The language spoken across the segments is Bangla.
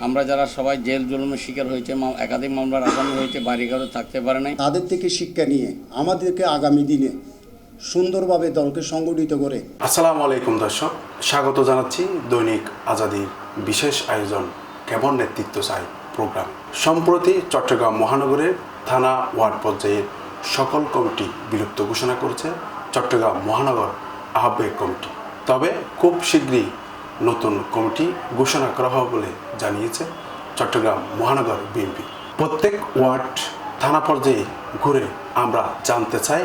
আমরা যারা সবাই জেল জুলুমের শিকার হয়েছে, একাধিক মামলার আসামি হয়েছে, বাড়িঘরে থাকতে পারে নাই, তাদের থেকে শিক্ষা নিয়ে আমাদেরকে আগামী দিনে সুন্দরভাবে দলকে সংগঠিত করে। আসসালামু আলাইকুম দর্শক, স্বাগত জানাচ্ছি দৈনিক আজাদির বিশেষ আয়োজন কেমন নেতৃত্ব চাই প্রোগ্রাম। সম্প্রতি চট্টগ্রাম মহানগরের থানা ওয়ার্ড পর্যায়ের সকল কমিটি বিলুপ্ত ঘোষণা করেছে চট্টগ্রাম মহানগর আহ্বায়ক কমিটি। তবে খুব শীঘ্রই নতুন কমিটি ঘোষণা করা হবে বলে জানিয়েছে চট্টগ্রাম মহানগর বিএনপি। প্রত্যেক ওয়ার্ড থানা পর্যায়ে ঘুরে আমরা জানতে চাই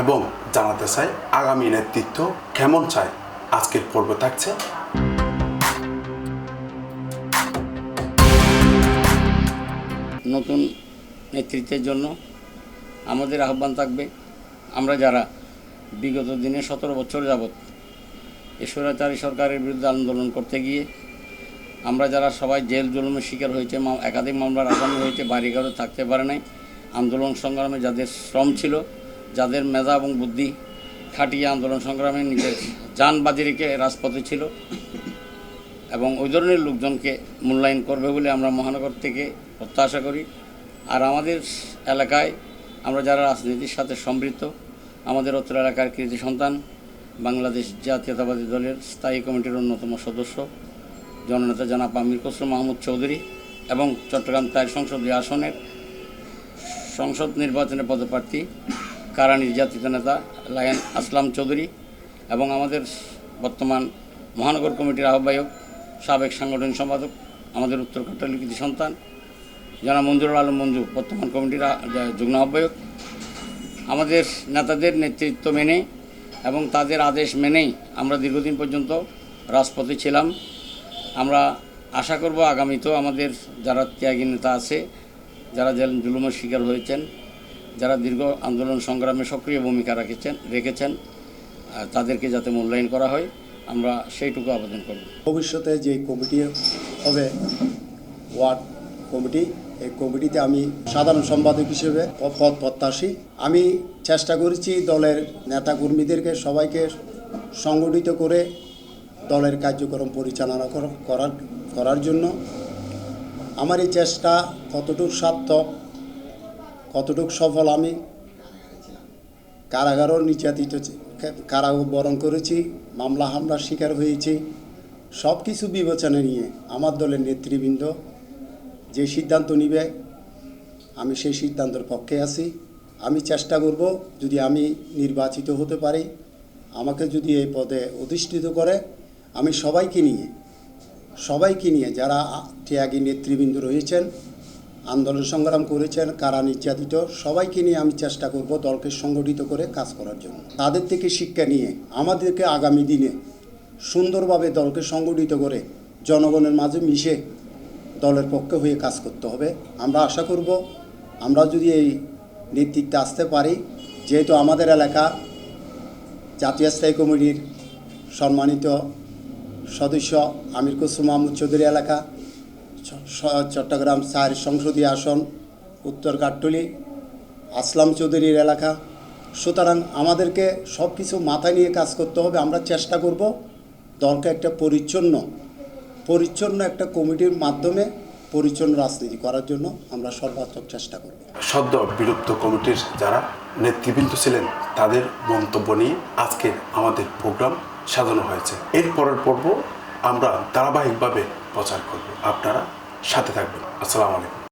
এবং জানাতে চাই আগামী নেতৃত্ব কেমন চায়। আজকের পর্ব থাকছে নতুন নেতৃত্বের জন্য আমাদের আহ্বান থাকবে, আমরা যারা বিগত দিনে 17 বছর যাবৎ এই স্বৈরাচারী সরকারের বিরুদ্ধে আন্দোলন করতে গিয়ে আমরা যারা সবাই জেল জুলুমের শিকার হয়েছে, একাধিক মামলার আসামি হয়েছে, বাড়িঘরে থাকতে পারে নাই, আন্দোলন সংগ্রামে যাদের শ্রম ছিল, যাদের মেধা এবং বুদ্ধি খাটিয়ে আন্দোলন সংগ্রামে নিজের জান বাজি রেখে রাজপথে ছিল এবং ওই ধরনের লোকজনকে মূল্যায়ন করবে বলে আমরা মহানগর থেকে প্রত্যাশা করি। আর আমাদের এলাকায় আমরা যারা রাজনীতির সাথে সম্পৃক্ত, আমাদের অত্র এলাকার কৃতি সন্তান, বাংলাদেশ জাতীয়তাবাদী দলের স্থায়ী কমিটির অন্যতম সদস্য জননেতা জনাব আমির খসরু মাহমুদ চৌধুরী এবং চট্টগ্রাম 4 সংসদীয় আসনের সংসদ নির্বাচনে পদপ্রার্থী কারা নির্যাতিত নেতা লায়ন আসলাম চৌধুরী এবং আমাদের বর্তমান মহানগর কমিটির আহ্বায়ক সাবেক সাংগঠনিক সম্পাদক আমাদের উত্তর কাট্টালী কৃতি সন্তান জনাব মঞ্জুরুল আলম মঞ্জু বর্তমান কমিটির যুগ্ম আহ্বায়ক, আমাদের নেতাদের নেতৃত্ব মেনে এবং তাদের আদেশ মেনেই আমরা দীর্ঘদিন পর্যন্ত রাজপথে ছিলাম। আমরা আশা করব আগামীতেও আমাদের যারা ত্যাগী নেতা আছে, যারা জেল জুলুমের শিকার হয়েছেন, যারা দীর্ঘ আন্দোলন সংগ্রামে সক্রিয় ভূমিকা রেখেছেন তাদেরকে যাতে মূল্যায়ন করা হয়, আমরা সেইটুকু আবেদন করব। ভবিষ্যতে যে কমিটি হবে ওয়ার্ড কমিটি, এই কমিটিতে আমি সাধারণ সম্পাদক হিসেবে পদ প্রত্যাশী। আমি চেষ্টা করেছি দলের নেতাকর্মীদেরকে সবাইকে সংগঠিত করে দলের কার্যক্রম পরিচালনা করার জন্য। আমার এই চেষ্টা কতটুকু সার্থক, কতটুকু সফল, আমি কারাগারও নির্যাতিত বরণ করেছি, মামলা হামলার শিকার হয়েছি। সব কিছু বিবেচনা নিয়ে আমার দলের নেতৃবৃন্দ যে সিদ্ধান্ত নিবে আমি সেই সিদ্ধান্তের পক্ষে আছি। আমি চেষ্টা করব, যদি আমি নির্বাচিত হতে পারি, আমাকে যদি এই পদে অধিষ্ঠিত করে, আমি সবাইকে নিয়ে যারা ত্যাগী নেতৃবৃন্দ রয়েছেন, আন্দোলন সংগ্রাম করেছেন, কারা নির্যাতিত, সবাইকে নিয়ে আমি চেষ্টা করব দলকে সংগঠিত করে কাজ করার জন্য। তাদের থেকে শিক্ষা নিয়ে আমাদেরকে আগামী দিনে সুন্দরভাবে দলকে সংগঠিত করে জনগণের মাঝে মিশে দলের পক্ষে হয়ে কাজ করতে হবে। আমরা আশা করব আমরা যদি এই নেতৃত্বে আসতে পারি, যেহেতু আমাদের এলাকা জাতীয় স্থায়ী কমিটির সম্মানিত সদস্য আমির খসরু মাহমুদ চৌধুরী এলাকা, চট্টগ্রাম 4 সংসদীয় আসন উত্তর কাট্টলী আসলাম চৌধুরীর এলাকা, সুতরাং আমাদেরকে সব কিছু মাথায় নিয়ে কাজ করতে হবে। আমরা চেষ্টা করব দলকে একটা পরিচ্ছন্ন একটা কমিটির মাধ্যমে পরিচ্ছন্ন রাজনীতি করার জন্য আমরা সর্বাত্মক চেষ্টা করব। সদ্য বিলুপ্ত কমিটির যারা নেতৃবৃন্দ ছিলেন তাদের মন্তব্য নিয়ে আজকে আমাদের প্রোগ্রাম সাজানো হয়েছে। এর পরের পর্ব আমরা ধারাবাহিকভাবে প্রচার করব, আপনারা সাথে থাকবেন। আসসালামু আলাইকুম।